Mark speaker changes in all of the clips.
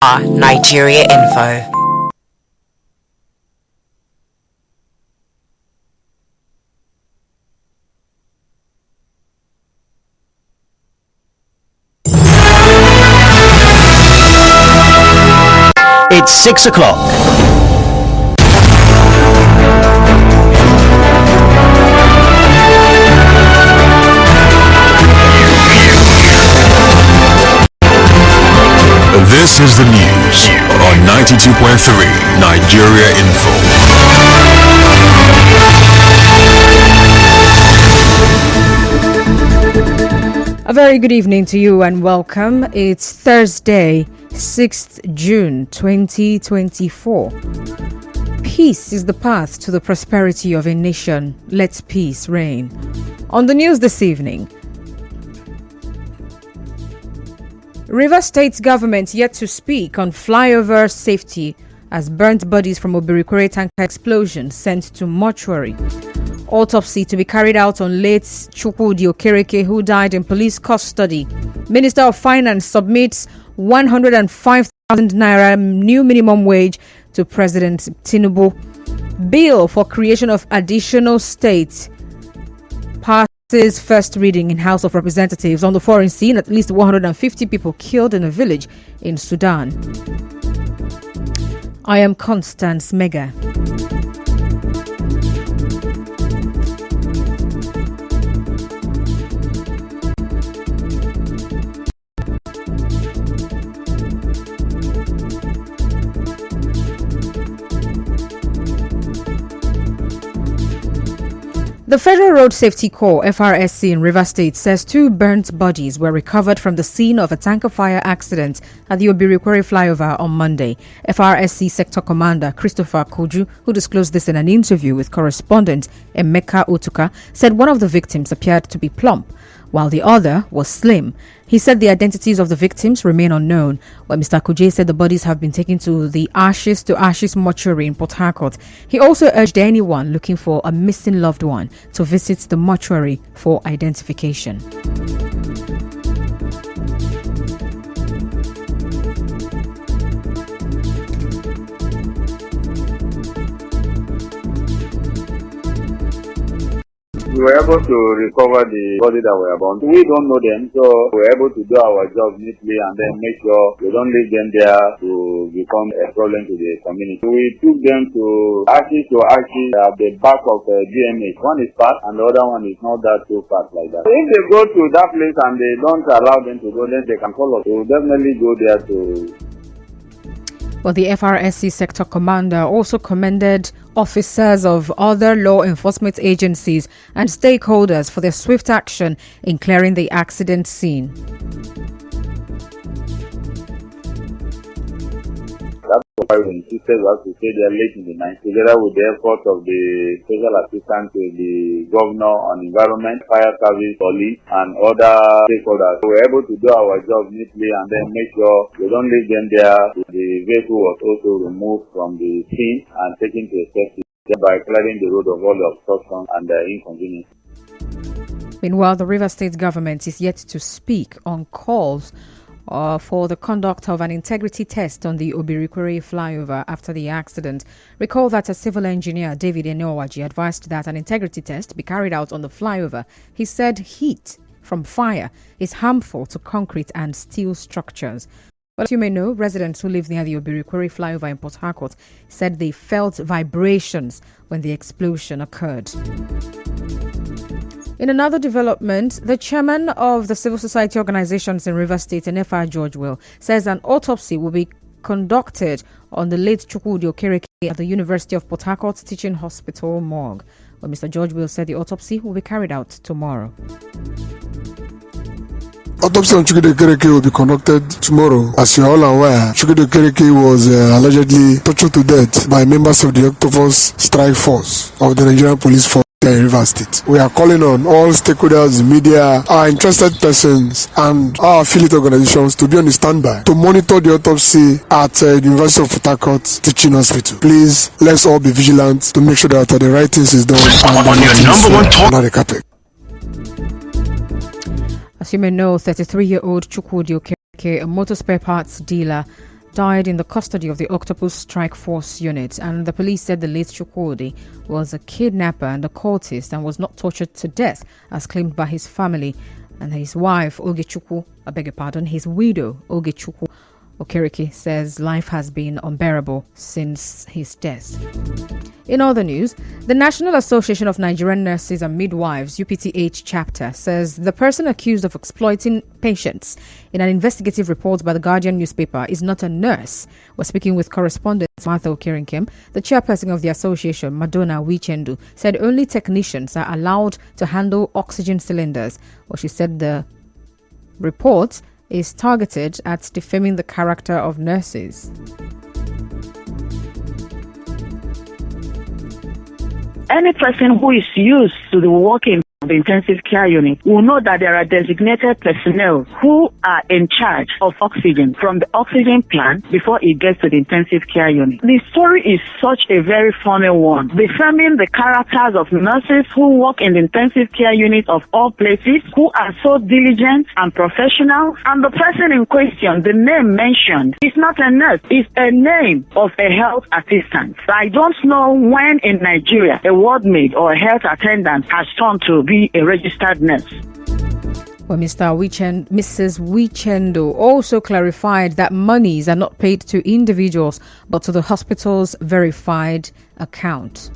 Speaker 1: Nigeria Info.
Speaker 2: It's 6 o'clock.
Speaker 3: This is the news on 92.3 Nigeria Info.
Speaker 4: A very good evening to you and welcome. It's Thursday, 6th June 2024. Peace is the path to the prosperity of a nation. Let peace reign. On the news this evening, Rivers State government yet to speak on flyover safety as burnt bodies from Obirikwere tanker explosion sent to mortuary. Autopsy to be carried out on late Chukwudi Okereke, who died in police custody. Minister of Finance submits 105,000 naira new minimum wage to President Tinubu. Bill for creation of additional states passes first reading in House of Representatives. On the foreign scene, at least 150 people killed in a village in Sudan. I am Constance Mega. The Federal Road Safety Corps, FRSC, in Rivers State says 2 burnt bodies were recovered from the scene of a tanker fire accident at the Obirikwere flyover on Monday. FRSC Sector Commander Christopher Koju, who disclosed this in an interview with correspondent Emeka Otuka, said one of the victims appeared to be plump, while the other was slim. He said the identities of the victims remain unknown, while Mr. Kuje said the bodies have been taken to the Ashes mortuary in Port Harcourt. He also urged anyone looking for a missing loved one to visit the mortuary for identification.
Speaker 5: We were able to recover the body that were born. We don't know them, so we were able to do our job neatly and then make sure we don't leave them there to become a problem to the community. We took them to ashes at the back of GMH. One is fat and the other one is not that too fat like that. If they go to that place and they don't allow them to go, then they can call us. We will definitely go there to.
Speaker 4: Well, the FRSC sector commander also commended officers of other law enforcement agencies and stakeholders for their swift action in clearing the accident scene.
Speaker 5: That's why we insisted we have to stay there late in the night, together with the effort of the special assistant to the governor on environment, fire service, police, and other stakeholders. We were able to do our job neatly and then make sure we don't leave them there. The vehicle was also removed from the scene and taken to a safety, thereby clearing the road of all the obstruction and the inconvenience.
Speaker 4: Meanwhile, the Rivers State government is yet to speak on calls for the conduct of an integrity test on the Obirikwere flyover after the accident. Recall that a civil engineer, David Enowaji, advised that an integrity test be carried out on the flyover. He said heat from fire is harmful to concrete and steel structures. But as you may know, residents who live near the Obirikwere flyover in Port Harcourt said they felt vibrations when the explosion occurred. In another development, the chairman of the civil society organizations in Rivers State, NFR George Will, says an autopsy will be conducted on the late Chukwudi Okereke at the University of Port Harcourt Teaching Hospital morgue. Well, Mr. George Will said the autopsy will be carried out tomorrow.
Speaker 6: Autopsy on Chukwudi Okereke will be conducted tomorrow. As you are all aware, Chukwudi Okereke was allegedly tortured to death by members of the Octopus Strike Force of the Nigerian Police Force in Rivers State. We are calling on all stakeholders, media, our interested persons, and our affiliate organizations to be on the standby to monitor the autopsy at the University of Port Harcourt Teaching Hospital. Please, let's all be vigilant to make sure that the right things is done and
Speaker 3: on your number one talk.
Speaker 6: Not the carpet.
Speaker 4: As you may know, 33-year-old Chukwudi Okereke, a motor spare parts dealer, died in the custody of the Octopus Strike Force unit, and the police said the late Chukwudi was a kidnapper and a cultist and was not tortured to death as claimed by his family. And his wife, Ogechukwu, his widow, Ogechukwu Okereke, says life has been unbearable since his death. In other news, the National Association of Nigerian Nurses and Midwives, UPTH chapter, says the person accused of exploiting patients in an investigative report by the Guardian newspaper is not a nurse. We're speaking with correspondent Martha Okerenkem. The chairperson of the association, Madonna Wichendu, said only technicians are allowed to handle oxygen cylinders. Well, she said the report is targeted at defaming the character of nurses.
Speaker 1: Any person who is used to the working of the intensive care unit will know that there are designated personnel who are in charge of oxygen from the oxygen plant before it gets to the intensive care unit. The story is such a very funny one, defaming the characters of nurses who work in the intensive care unit of all places, who are so diligent and professional. And the person in question, the name mentioned, is not a nurse, it's a name of a health assistant. I don't know when in Nigeria a ward maid or a health attendant has turned to be a registered nurse.
Speaker 4: Well, Mrs. Wichendo also clarified that monies are not paid to individuals but to the hospital's verified account.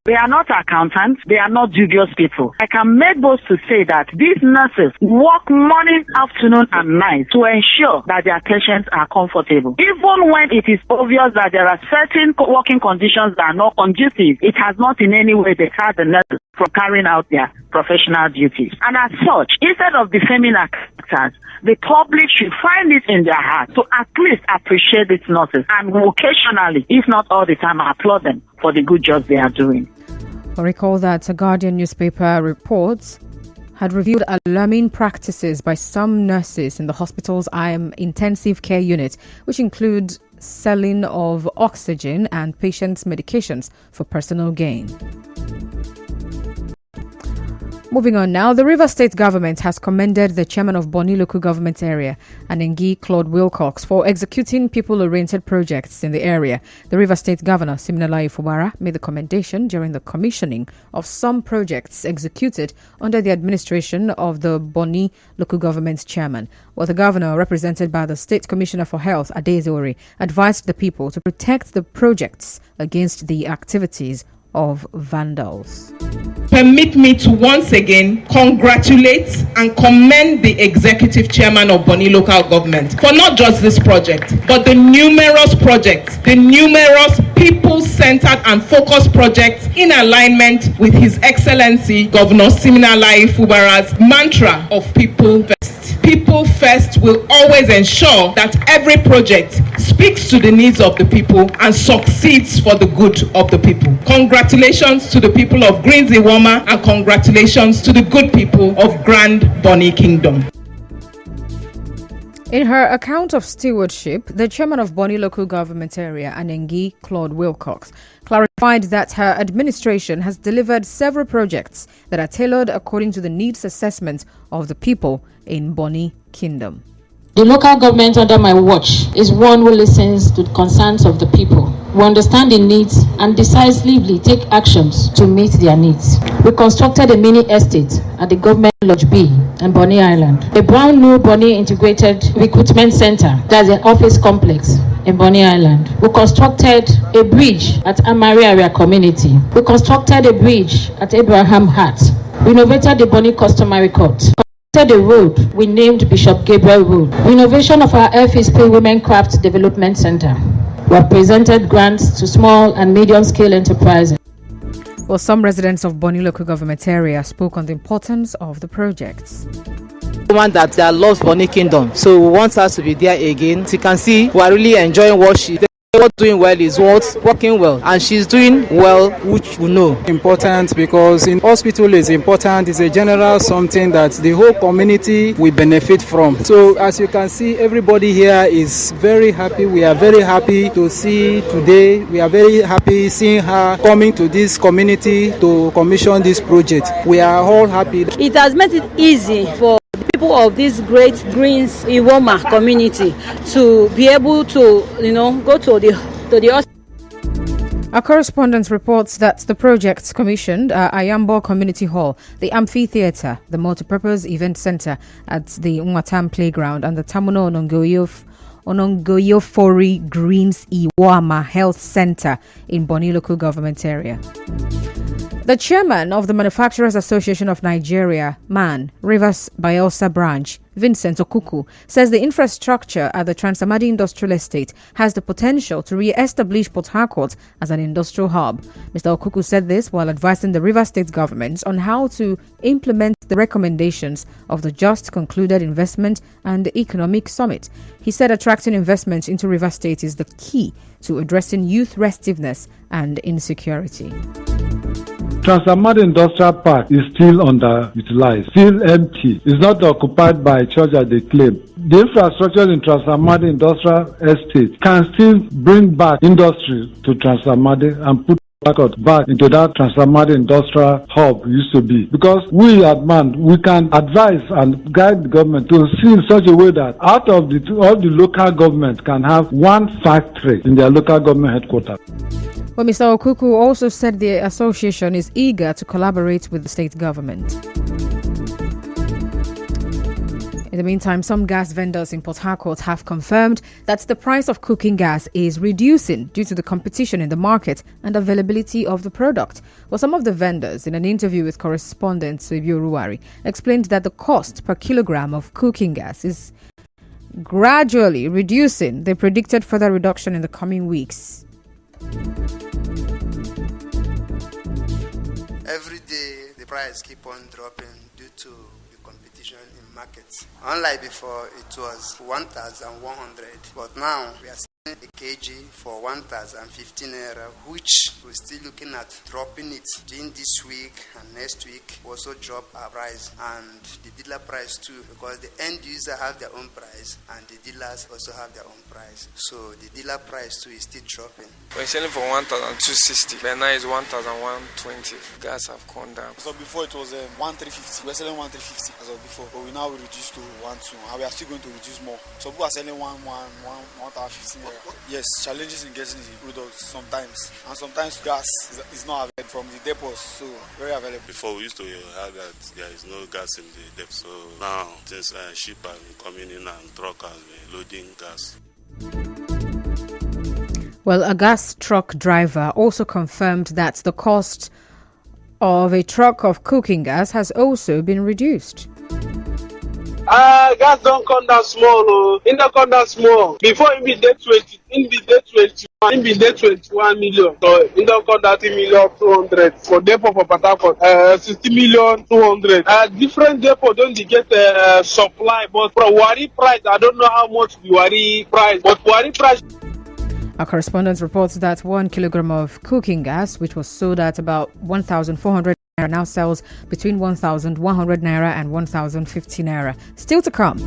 Speaker 1: They are not accountants. They are not dubious people. I can make boast to say that these nurses work morning, afternoon, and night to ensure that their patients are comfortable. Even when it is obvious that there are certain working conditions that are not conducive, it has not in any way deterred the nurses from carrying out their professional duties. And as such, instead of defaming our characters, the public should find it in their heart to at least appreciate these nurses and occasionally, if not all the time, applaud them for the good job they are doing.
Speaker 4: I recall that a Guardian newspaper reports had revealed alarming practices by some nurses in the hospital's intensive care unit, which include selling of oxygen and patients' medications for personal gain. Moving on now, the Rivers State government has commended the chairman of Bonny local government area, Anengi Claude Wilcox, for executing people-oriented projects in the area. The Rivers State governor, Siminalayi Fubara, made the commendation during the commissioning of some projects executed under the administration of the Bonny local government chairman. Well, the governor, represented by the State Commissioner for Health, Adezori, advised the people to protect the projects against the activities of vandals.
Speaker 2: Permit me to once again congratulate and commend the executive chairman of Bonny local government for not just this project, but the numerous projects, the numerous people-centered and focused projects in alignment with His Excellency Governor Siminalayi Fubara's mantra of people first. People first will always ensure that every project speaks to the needs of the people and succeeds for the good of the people. Congratulations to the people of Greensiwama and congratulations to the good people of Grand Bonny Kingdom.
Speaker 4: In her account of stewardship, the chairman of Bonny local government area, Anengi Claude Wilcox, clarified that her administration has delivered several projects that are tailored according to the needs assessment of the people in Bonny Kingdom.
Speaker 7: The local government under my watch is one who listens to the concerns of the people. We understand the needs and decisively take actions to meet their needs. We constructed a mini estate at the Government Lodge B in Bonny Island, a brand new Bonny Integrated Recruitment Center, that's an office complex in Bonny Island. We constructed a bridge at Amari Area Community. We constructed a bridge at Abraham Hart. We renovated the Bonny Customary Court. The road we named Bishop Gabriel Road. Renovation of our FSP Women Craft Development Center. We have presented grants to small and medium-scale enterprises.
Speaker 4: Well, some residents of Bonny local government area spoke on the importance of the projects.
Speaker 8: Woman that loves Bonny Kingdom, so we want her to be there again. As you can see, we are really enjoying what she does. What doing well is what's working well, and she's doing well, which we know.
Speaker 9: Important because in hospital is important. It's a general something that the whole community will benefit from. So as you can see, everybody here is very happy. We are very happy to see today. We are very happy seeing her coming to this community to commission this project. We are all happy.
Speaker 10: It has made it easy for the people people of this great Greens Iwoma community to be able to, go to the hospital.
Speaker 4: Our correspondent reports that the projects commissioned are Ayambo Community Hall, the Amphitheatre, the Multipurpose Event Centre at the Nwatam Playground, and the Tamuno Onongoyofori Greens Iwama Health Centre in Boni Local Government Area. The chairman of the Manufacturers Association of Nigeria, MAN, Rivers Bayelsa Branch, Vincent Okuku, says the infrastructure at the Transamadi Industrial Estate has the potential to re-establish Port Harcourt as an industrial hub. Mr. Okuku said this while advising the Rivers State government on how to implement the recommendations of the just concluded Investment and Economic Summit. He said attracting investment into Rivers State is the key to addressing youth restiveness and insecurity.
Speaker 11: Transamadi Industrial Park is still underutilized, still empty. It's not occupied by church as they claim. The infrastructure in Transamadi Industrial Estate can still bring back industry to Transamadi and put back into that Transamadi Industrial Hub used to be. Because we at MAN, we can advise and guide the government to see in such a way that out of all the local government can have one factory in their local government headquarters.
Speaker 4: Well, Mr. Okuku also said the association is eager to collaborate with the state government. In the meantime, some gas vendors in Port Harcourt have confirmed that the price of cooking gas is reducing due to the competition in the market and availability of the product. Well, some of the vendors, in an interview with correspondent Suibio Ruwari, explained that the cost per kilogram of cooking gas is gradually reducing. They predicted further reduction in the coming weeks.
Speaker 12: Every day, the price keep on dropping due to the competition in markets. Unlike before, it was 1,100, but now we are selling a kg for 1,015 naira, which we're still looking at dropping it during this week and next week. Also drop our price and the dealer price too, because the end user have their own price and the dealers also have their own price. So the dealer price too is still dropping.
Speaker 13: We're selling for 1,260, but now it's 1,120. Gas have gone down.
Speaker 14: So before it was 1,350. We're selling 1,350 as of before, but we now reduced to 1,200, and we are still going to reduce more. So people are selling 1,115. Yes, challenges in getting the products sometimes, and sometimes gas is not available from the depots, so very available.
Speaker 15: Before we used to have that there is no gas in the depot, so now since ship has been coming in and truck has been loading gas.
Speaker 4: Well, a gas truck driver also confirmed that the cost of a truck of cooking gas has also been reduced.
Speaker 16: Gas don't come down small. It don't come down small. Before it be day 20, it be day 21, it be day 21 million. So it don't come down 30 million 200 for depot for Port Harcourt. 60 million 200. Different depot don't get supply, but for Wari price, I don't know how much the Wari price, but Wari price.
Speaker 4: Our correspondent reports that 1 kilogram of cooking gas, which was sold at about 1,400 naira, now sells between 1,100 naira and 1,050 naira. Still to come,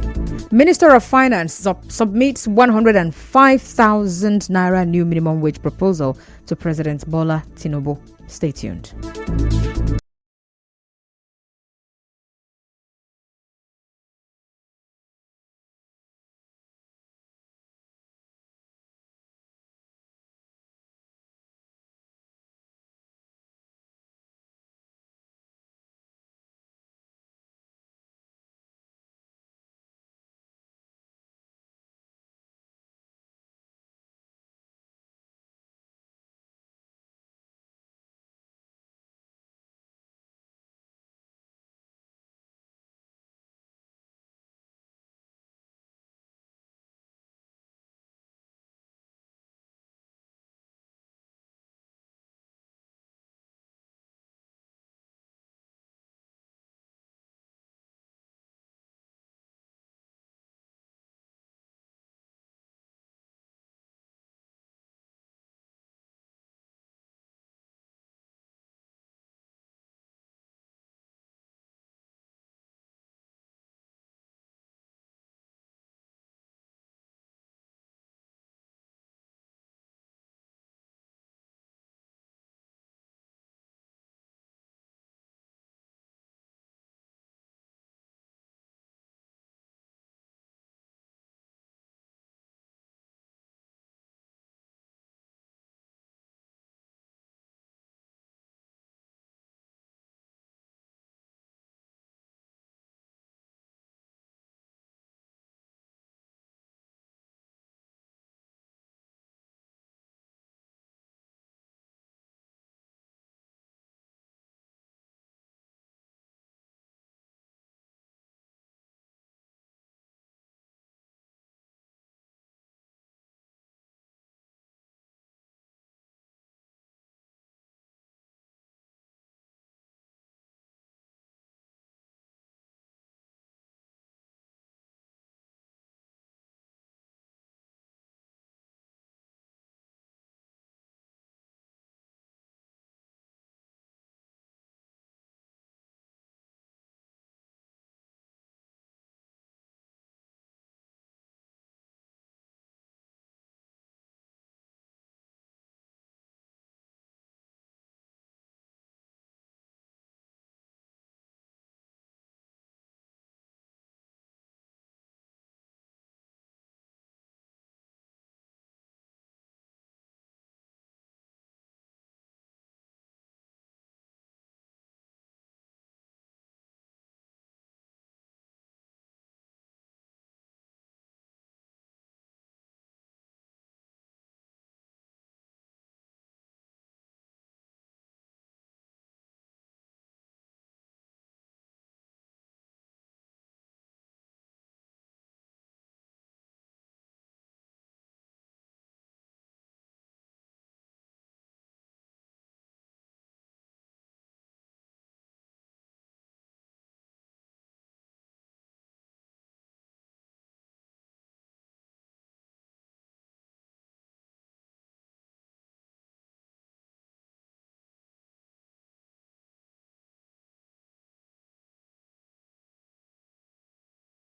Speaker 4: Minister of Finance submits 105,000 naira new minimum wage proposal to President Bola Tinubu. Stay tuned.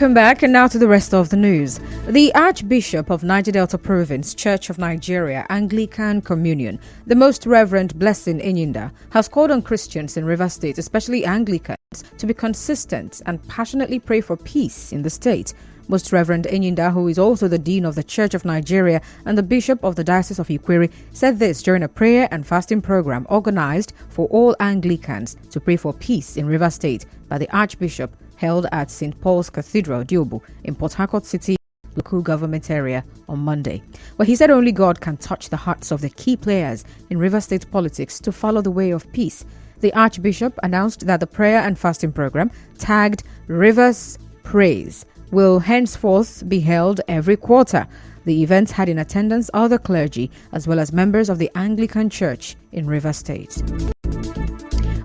Speaker 4: Welcome back, and now to the rest of the news. The Archbishop of Niger Delta Province, Church of Nigeria, Anglican Communion, the Most Reverend Blessing Enyinda, has called on Christians in Rivers State, especially Anglicans, to be consistent and passionately pray for peace in the state. Most Reverend Enyinda, who is also the Dean of the Church of Nigeria and the Bishop of the Diocese of Ikwere, said this during a prayer and fasting program organized for all Anglicans to pray for peace in Rivers State by the Archbishop, held at St. Paul's Cathedral, Diobu, in Port Harcourt City local government area on Monday, where he said only God can touch the hearts of the key players in Rivers State politics to follow the way of peace. The Archbishop announced that the prayer and fasting program, tagged Rivers Praise, will henceforth be held every quarter. The event had in attendance other clergy as well as members of the Anglican Church in Rivers State.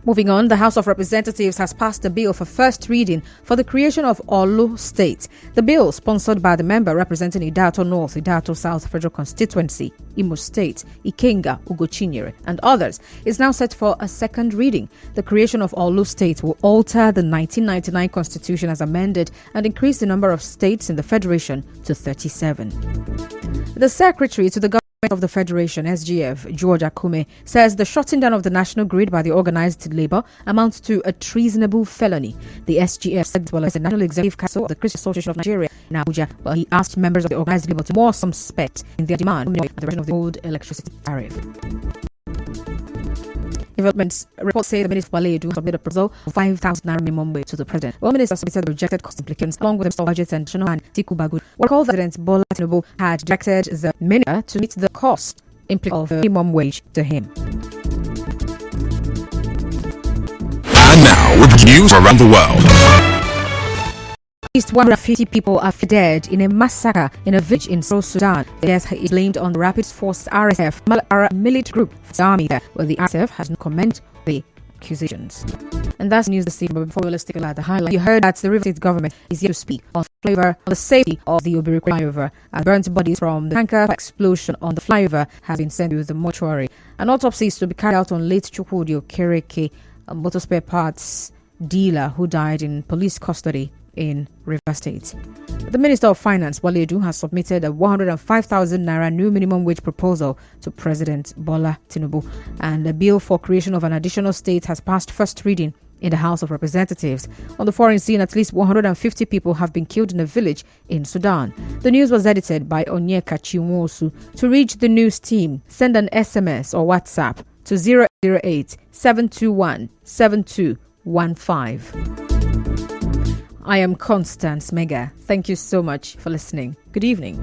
Speaker 4: Moving on, the House of Representatives has passed a bill for first reading for the creation of Olu State. The bill, sponsored by the member representing Idato North, Idato South Federal Constituency, Imo State, Ikenga, Ugochinyere, and others, is now set for a second reading. The creation of Olu State will alter the 1999 Constitution as amended and increase the number of states in the Federation to 37. The Secretary to the Government of the Federation, SGF, George Akume, says the shutting down of the national grid by the organized labor amounts to a treasonable felony. The SGF said, as well as the National Executive Council of the Christian Association of Nigeria in Abuja, well, he asked members of the organized labor to more circumspect in their demand for the reduction of the old electricity tariff. Developments reports say the Minister Bulletin submitted a proposal of 5,000 naira minimum wage to the president. Well, Minister submitted the rejected cost implications along with himself, budget and national man Tiku Bagud. Recall that President Bola Tinubu had directed the minister to meet the cost implication of the minimum wage to him.
Speaker 3: And now with news around the world.
Speaker 4: At least 150 people are dead in a massacre in a village in South Sudan. The death is blamed on the Rapid Force RSF military group, the army there, where the RSF has not commented the accusations. And that's news this evening. But before we let's take a look at the highlight, you heard that the River State government is here to speak on the safety of the Obiri flyover. And burnt bodies from the tanker explosion on the flyover have been sent to the mortuary. An autopsy is to be carried out on late Chukwudi Okereke, a motor spare parts dealer who died in police custody in River State. The Minister of Finance, Wale Edun, has submitted a 105,000 naira new minimum wage proposal to President Bola Tinubu, and a bill for creation of an additional state has passed first reading in the House of Representatives. On the foreign scene, at least 150 people have been killed in a village in Sudan. The news was edited by Onyeka Chinwosu. To reach the news team, send an SMS or WhatsApp to 008 721 7215. I am Constance Mega. Thank you so much for listening. Good evening.